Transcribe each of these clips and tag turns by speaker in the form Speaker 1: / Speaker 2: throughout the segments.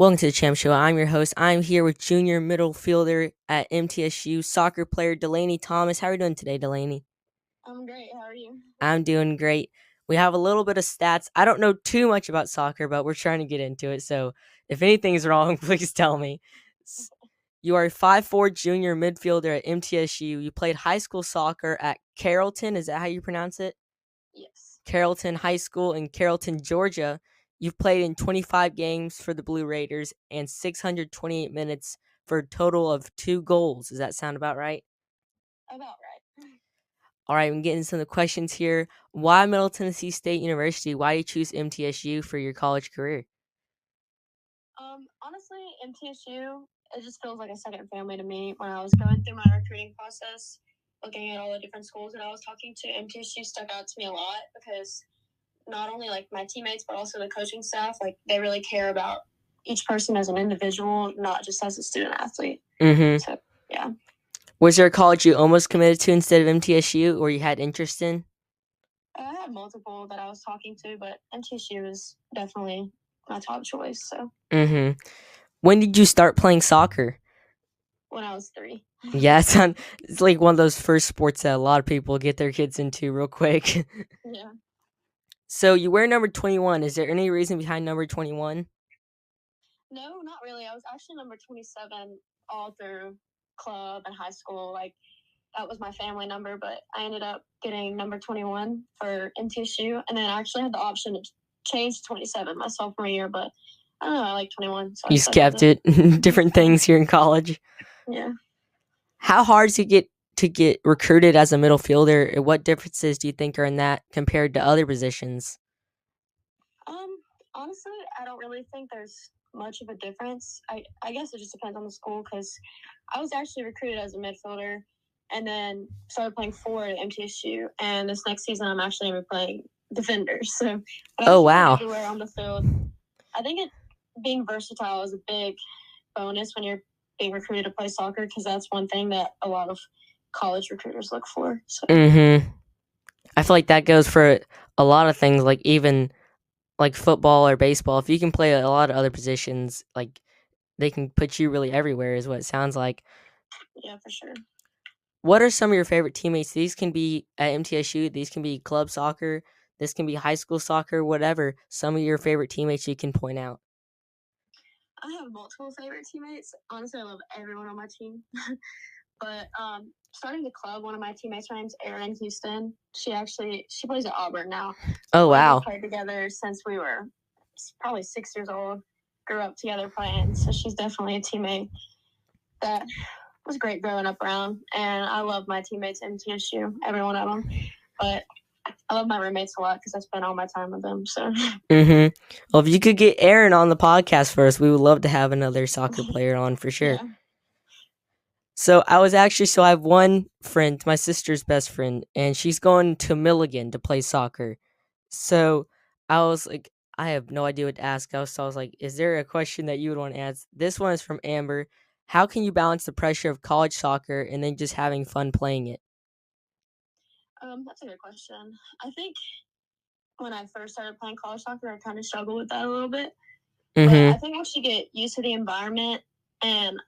Speaker 1: Welcome to the Champ Show. I'm your host. I'm here with junior middle fielder at MTSU, soccer player Delaney Thomas. How are you doing today, Delaney?
Speaker 2: I'm great. How are you?
Speaker 1: I'm doing great. We have a little bit of stats. I don't know too much about soccer, but we're trying to get into it. So if anything's wrong, please tell me. You are a 5'4" junior midfielder at MTSU. You played high school soccer at Carrollton. Is that how you pronounce it?
Speaker 2: Yes.
Speaker 1: Carrollton High School in Carrollton, Georgia. You've played in 25 games for the Blue Raiders and 628 minutes for a total of 2 goals. Does that sound about right?
Speaker 2: About right.
Speaker 1: All right, I'm getting some of the questions here. Why Middle Tennessee State University? Why do you choose MTSU for your college career?
Speaker 2: Honestly, MTSU, it just feels like a second family to me. When I was going through my recruiting process, looking at all the different schools that I was talking to, MTSU stuck out to me a lot because not only like my teammates, but also the coaching staff, like they really care about each person as an individual, not just as a student athlete. So, yeah.
Speaker 1: Was there a college you almost committed to instead of MTSU or you had interest in?
Speaker 2: I had multiple that I was talking to, but MTSU is definitely my top choice. So,
Speaker 1: When did you start playing soccer?
Speaker 2: when I was 3.
Speaker 1: Yeah, it's like one of those first sports that a lot of people get their kids into real quick.
Speaker 2: Yeah.
Speaker 1: So you wear number 21. Is there any reason behind number 21?
Speaker 2: No, not really. I was actually number 27 all through club and high school. Like, that was my family number, but I ended up getting number 21 for MTSU. And then I actually had the option to change to 27 my sophomore year, but I don't know. I like 21. So
Speaker 1: You just kept it. Different things here in college.
Speaker 2: Yeah.
Speaker 1: How hard is it to get recruited as a middle fielder? What differences do you think are in that compared to other positions?
Speaker 2: Honestly, I don't really think there's much of a difference. I guess it just depends on the school because I was actually recruited as a midfielder and then started playing forward at MTSU. And this next season, I'm actually going to be playing defender. So,
Speaker 1: Oh, wow.
Speaker 2: Everywhere on the field. I think being versatile is a big bonus when you're being recruited to play soccer because that's one thing that a lot of college recruiters look for. So.
Speaker 1: I feel like that goes for a lot of things, like even like football or baseball. If you can play a lot of other positions, like they can put you really everywhere, is what it sounds like.
Speaker 2: Yeah, for sure.
Speaker 1: What are some of your favorite teammates? These can be at MTSU, these can be club soccer, this can be high school soccer, whatever. Some of your favorite teammates you can point out.
Speaker 2: I have multiple favorite teammates. Honestly, I love everyone on my team. But starting the club, one of my teammates, her name's Erin Houston. She plays at Auburn now.
Speaker 1: Oh, wow.
Speaker 2: We've played together since we were probably 6 years old. Grew up together playing, so she's definitely a teammate that was great growing up around. And I love my teammates in TSU, every one of them. But I love my roommates a lot because I spend all my time with them. So.
Speaker 1: Well, if you could get Erin on the podcast for us, we would love to have another soccer player on for sure.
Speaker 2: Yeah.
Speaker 1: So I have one friend, my sister's best friend, and she's going to Milligan to play soccer. So I was like, I have no idea what to ask. So I was like, is there a question that you would want to ask? This one is from Amber. How can you balance the pressure of college soccer and then just having fun playing it?
Speaker 2: That's a good question. I think when I first started playing college soccer, I kind of struggled with that a little bit. But I think once you get used to the environment, and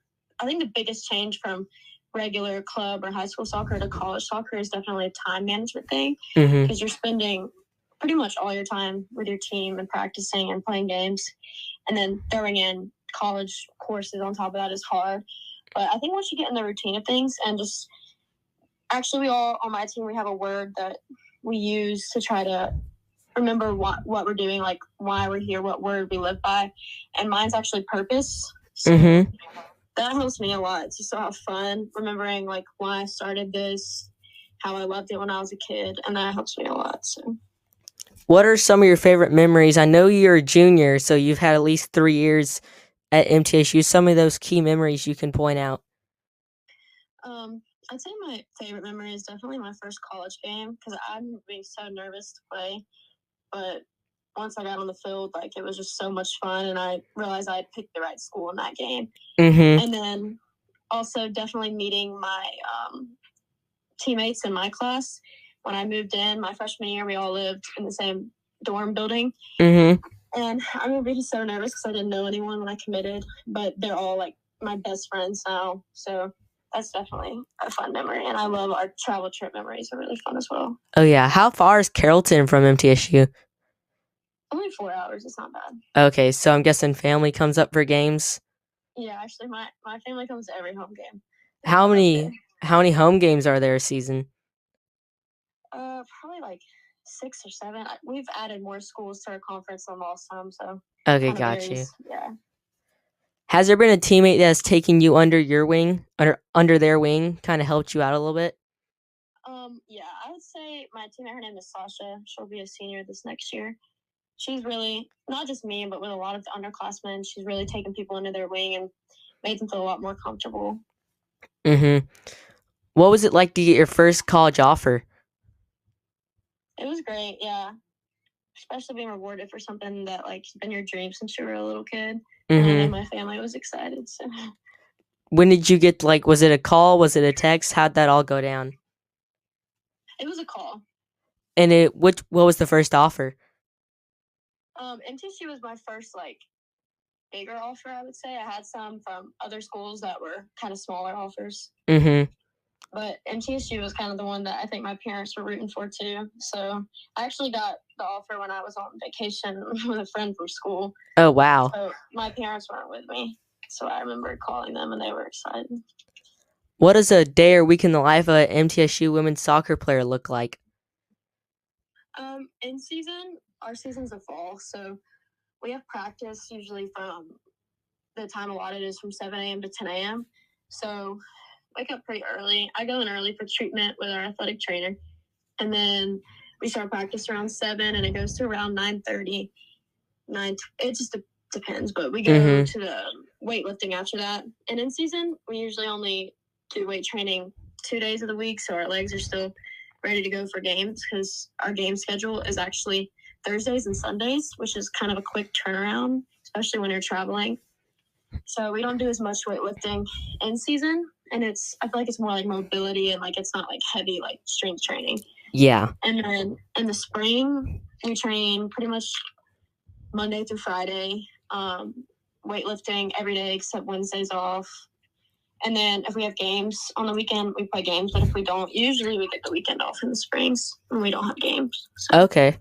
Speaker 2: I think the biggest change from regular club or high school soccer to college soccer is definitely a time management thing because you're spending pretty much all your time with your team and practicing and playing games, and then throwing in college courses on top of that is hard. But I think once you get in the routine of things and just actually we all on my team, we have a word that we use to try to remember what we're doing, like why we're here, what word we live by, and mine's actually purpose. So that helps me a lot to still have fun, remembering like why I started this, how I loved it when I was a kid, and that helps me a lot. So,
Speaker 1: what are some of your favorite memories? I know you're a junior, so you've had at least 3 years at MTSU. Some of those key memories you can point out.
Speaker 2: I'd say my favorite memory is definitely my first college game because I'm being so nervous to play. But once I got on the field, like it was just so much fun, and I realized I had picked the right school in that game. And then also definitely meeting my teammates in my class. When I moved in my freshman year, we all lived in the same dorm building. And I remember being so nervous because I didn't know anyone when I committed, but they're all like my best friends now. So that's definitely a fun memory. And I love our travel trip memories are really fun as well.
Speaker 1: Oh yeah, how far is Carrollton from MTSU?
Speaker 2: Only 4 hours. It's not bad.
Speaker 1: Okay, so I'm guessing family comes up for games.
Speaker 2: Yeah, actually, my family comes to every home game.
Speaker 1: How many home games are there a season?
Speaker 2: Probably like 6 or 7. We've added more schools to our conference than last time, so
Speaker 1: Okay,
Speaker 2: kind of
Speaker 1: got you.
Speaker 2: varies. Yeah.
Speaker 1: Has there been a teammate that's taken you under your wing, under their wing, kind of helped you out a little bit?
Speaker 2: Yeah, I would say my teammate, her name is Sasha. She'll be a senior this next year. She's really, not just me, but with a lot of the underclassmen, she's really taken people under their wing and made them feel a lot more comfortable.
Speaker 1: Mm-hmm. What was it like to get your first college offer?
Speaker 2: It was great, yeah. Especially being rewarded for something that like been your dream since you were a little kid. And I know
Speaker 1: Mm-hmm.
Speaker 2: my family was excited. So
Speaker 1: When did you get, like, was it a call? Was it a text? How'd that all go down?
Speaker 2: it was a call.
Speaker 1: And what was the first offer?
Speaker 2: MTC was my first like bigger offer, I would say. I had some from other schools that were kind of smaller offers.
Speaker 1: Mm-hmm.
Speaker 2: But MTSU was kind of the one that I think my parents were rooting for too. So I actually got the offer when I was on vacation with a friend from school.
Speaker 1: Oh wow.
Speaker 2: So my parents weren't with me. So I remember calling them and they were excited.
Speaker 1: What does a day or week in the life of an MTSU women's soccer player look like?
Speaker 2: In season, our season's a fall, so we have practice usually from the time allotted is from 7 a.m. to 10 a.m. So wake up pretty early. I go in early for treatment with our athletic trainer, and then we start practice around 7, and it goes to around 9:30. It just depends, but we go to the weightlifting after that. And in season, we usually only do weight training 2 days of the week, so our legs are still ready to go for games because our game schedule is actually Thursdays and Sundays, which is kind of a quick turnaround, especially when you're traveling. So we don't do as much weightlifting in season, and I feel like it's more like mobility and like it's not like heavy like strength training.
Speaker 1: Yeah.
Speaker 2: And then in the spring, we train pretty much Monday through Friday, weightlifting every day except Wednesdays off. And then if we have games on the weekend, we play games. But if we don't, usually we get the weekend off in the springs when we don't have games.
Speaker 1: So. Okay.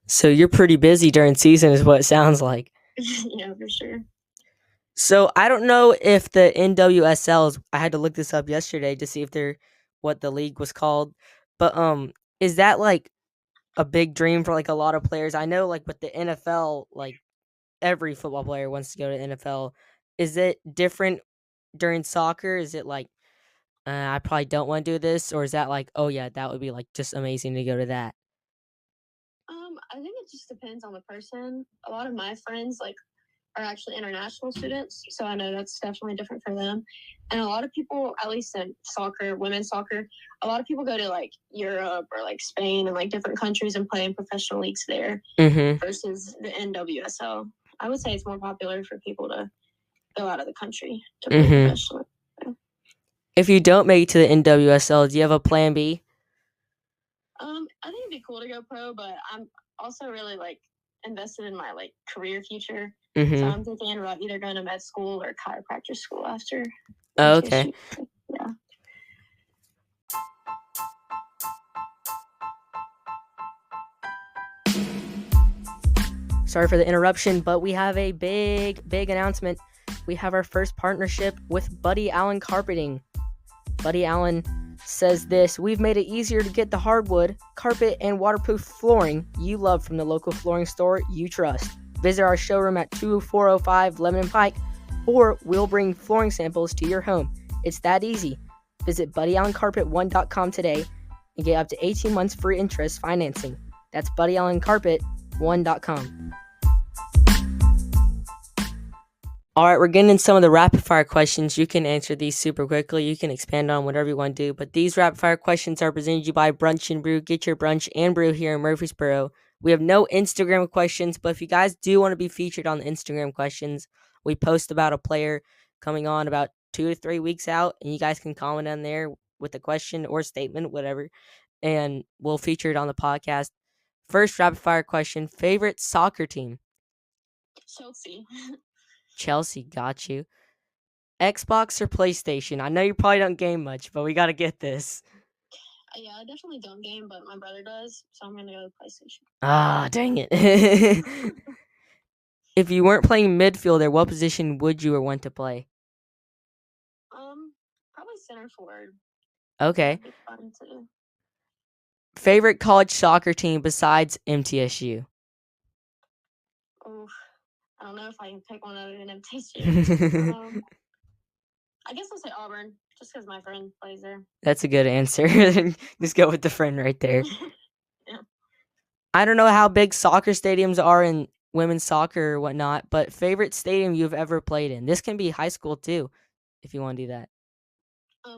Speaker 1: So you're pretty busy during season is what it sounds like.
Speaker 2: Yeah, for sure.
Speaker 1: So I don't know if the NWSLs, I had to look this up yesterday to see if they're what the league was called. But is that like a big dream for like a lot of players? I know like with the NFL, like every football player wants to go to the NFL. Is it different during soccer? Is it like I probably don't want to do this, or is that like, oh yeah, that would be like just amazing to go to that?
Speaker 2: I think it just depends on the person. A lot of my friends like are actually international students, so I know that's definitely different for them. And a lot of people, at least in soccer, women's soccer, a lot of people go to like Europe or like Spain and like different countries and play in professional leagues there versus the NWSL. I would say it's more popular for people to go out of the country to play professionally.
Speaker 1: If you don't make it to the NWSL, do you have a plan B?
Speaker 2: I think it'd be cool to go pro, but I'm also really like invested in my like career future. So I'm thinking about either going to med school or chiropractor school after.
Speaker 1: Oh, okay.
Speaker 2: Yeah.
Speaker 1: Sorry for the interruption, but we have a big announcement. We have our first partnership with Buddy Allen Carpeting. Buddy Allen says this: we've made it easier to get the hardwood, carpet, and waterproof flooring you love from the local flooring store you trust. Visit our showroom at 2405 Lebanon Pike, or we'll bring flooring samples to your home. It's that easy. Visit BuddyAllenCarpet1.com today and get up to 18 months free interest financing. That's BuddyAllenCarpet1.com. All right, we're getting in some of the rapid fire questions. You can answer these super quickly. You can expand on whatever you want to do. But these rapid fire questions are presented to you by Brunch and Brew. Get your brunch and brew here in Murfreesboro. We have no Instagram questions, but if you guys do want to be featured on the Instagram questions, we post about a player coming on about 2 to 3 weeks out, and you guys can comment on there with a question or statement, whatever, and we'll feature it on the podcast. First rapid fire question: favorite soccer team?
Speaker 2: Chelsea.
Speaker 1: Chelsea, got you. Xbox or PlayStation? I know you probably don't game much, but we gotta get this.
Speaker 2: Yeah, I definitely don't game, but my brother does, so I'm gonna go with PlayStation.
Speaker 1: Ah, dang it. If you weren't playing midfielder, what position would you or want to play?
Speaker 2: Probably center forward.
Speaker 1: Okay.
Speaker 2: That'd be fun too.
Speaker 1: Favorite college soccer team besides MTSU?
Speaker 2: Oof. I don't know if I can pick one other than MTSU. I guess I'll say Auburn, just because my friend plays there.
Speaker 1: That's a good answer. Just go with the friend right there.
Speaker 2: Yeah.
Speaker 1: I don't know how big soccer stadiums are in women's soccer or whatnot, but favorite stadium you've ever played in? This can be high school too, if you want to do that.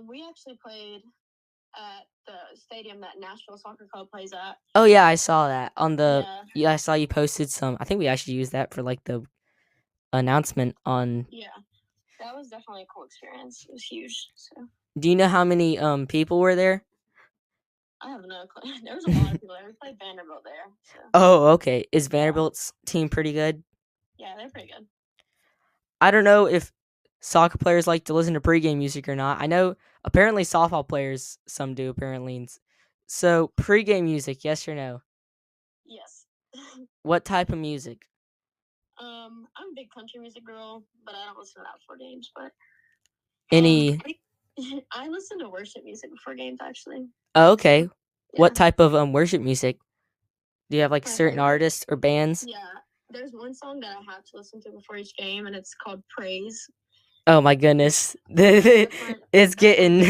Speaker 2: We actually played at the stadium that Nashville Soccer Club plays at.
Speaker 1: Oh yeah, I saw that on the.
Speaker 2: Yeah.
Speaker 1: Yeah, I saw you posted some. I think we actually used that for like the announcement on.
Speaker 2: Yeah, that was definitely a cool experience. It was huge. So.
Speaker 1: Do you know how many people were there?
Speaker 2: I have no clue. There was a lot of people there. We played Vanderbilt there. So.
Speaker 1: Oh, okay. Is Vanderbilt's team pretty good?
Speaker 2: Yeah, they're pretty good.
Speaker 1: I don't know if soccer players like to listen to pregame music or not. I know apparently softball players, some do apparently. So pregame music, yes or no?
Speaker 2: Yes.
Speaker 1: What type of music?
Speaker 2: I'm a big country music girl, but I don't listen to that before games. But
Speaker 1: Any?
Speaker 2: I listen to worship music before games, actually.
Speaker 1: Oh, okay.
Speaker 2: Yeah.
Speaker 1: What type of worship music? Do you have like
Speaker 2: My
Speaker 1: certain
Speaker 2: favorite.
Speaker 1: artists or bands?
Speaker 2: Yeah, there's one song that I have to listen to before each game, and it's called Praise.
Speaker 1: Oh my goodness, it's getting.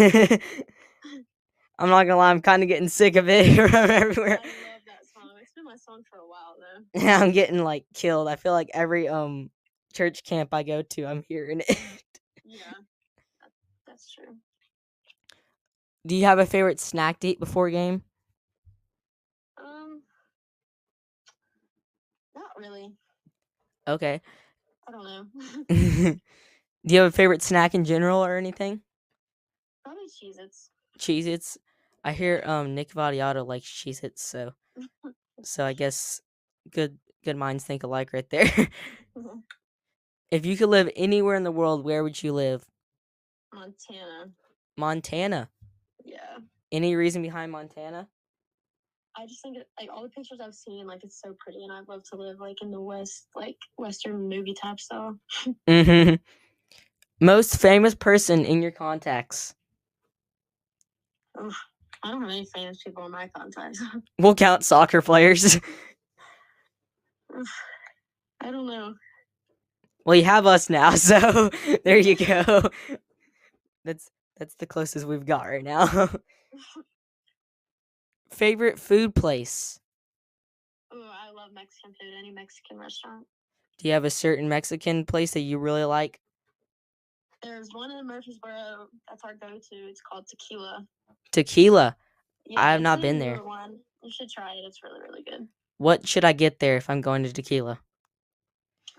Speaker 1: I'm not gonna lie, I'm kind of getting sick of it from everywhere.
Speaker 2: I love that song. It's been my song for a while though.
Speaker 1: Yeah, I'm getting like killed. I feel like every church camp I go to, I'm hearing it.
Speaker 2: Yeah, that's true.
Speaker 1: Do you have a favorite snack to eat before a game?
Speaker 2: Not really.
Speaker 1: Okay.
Speaker 2: I don't know.
Speaker 1: Do you have a favorite snack in general or anything?
Speaker 2: Probably Cheez-Its.
Speaker 1: Cheez-Its. I hear Nick Vadiato likes Cheez-Its, so I guess good minds think alike right there. If you could live anywhere in the world, where would you live?
Speaker 2: Montana.
Speaker 1: Montana.
Speaker 2: Yeah.
Speaker 1: Any reason behind Montana?
Speaker 2: I just think like all the pictures I've seen, like it's so pretty, and I'd love to live like in the West, like Western movie type style.
Speaker 1: Mm-hmm. Most famous person in your contacts?
Speaker 2: Oof, I don't have any famous people in my contacts.
Speaker 1: We'll count soccer players.
Speaker 2: Oof, I don't know.
Speaker 1: Well, you have us now, so there you go. That's the closest we've got right now. Favorite food place?
Speaker 2: Oh, I love Mexican food. Any Mexican restaurant.
Speaker 1: Do you have a certain Mexican place that you really like?
Speaker 2: There's one in Murfreesboro. That's our go-to. It's called Tequila.
Speaker 1: Tequila.
Speaker 2: Yeah,
Speaker 1: I have not been there.
Speaker 2: One. You should try it. It's really, really good.
Speaker 1: What should I get there if I'm going to Tequila?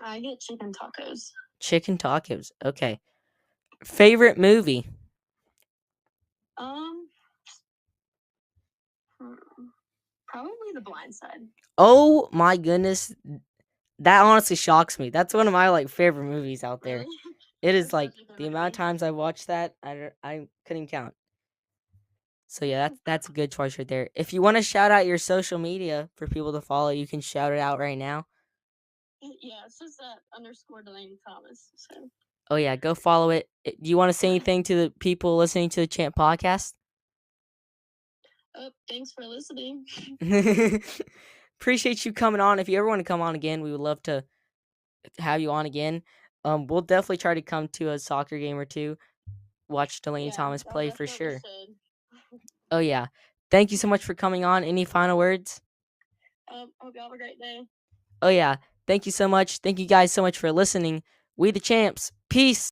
Speaker 2: I get chicken tacos.
Speaker 1: Chicken tacos. Okay. Favorite movie?
Speaker 2: Probably The Blind Side.
Speaker 1: Oh my goodness. That honestly shocks me. That's one of my like favorite movies out there.
Speaker 2: Really?
Speaker 1: It is like the amount of times I watched that, I couldn't count. So yeah, that's a good choice right there. If you want to shout out your social media for people to follow, you can shout it out right now.
Speaker 2: Yeah, it's just that _ Delaney Thomas. So.
Speaker 1: Oh yeah, go follow it. Do you want to say anything to the people listening to the Champ podcast?
Speaker 2: Thanks for listening.
Speaker 1: Appreciate you coming on. If you ever want to come on again, we would love to have you on again. We'll definitely try to come to a soccer game or two. Watch Delaney Thomas play for sure. Oh yeah. Thank you so much for coming on. Any final words?
Speaker 2: Hope y'all have a great day.
Speaker 1: Oh yeah. Thank you so much. Thank you guys so much for listening. We the Champs. Peace.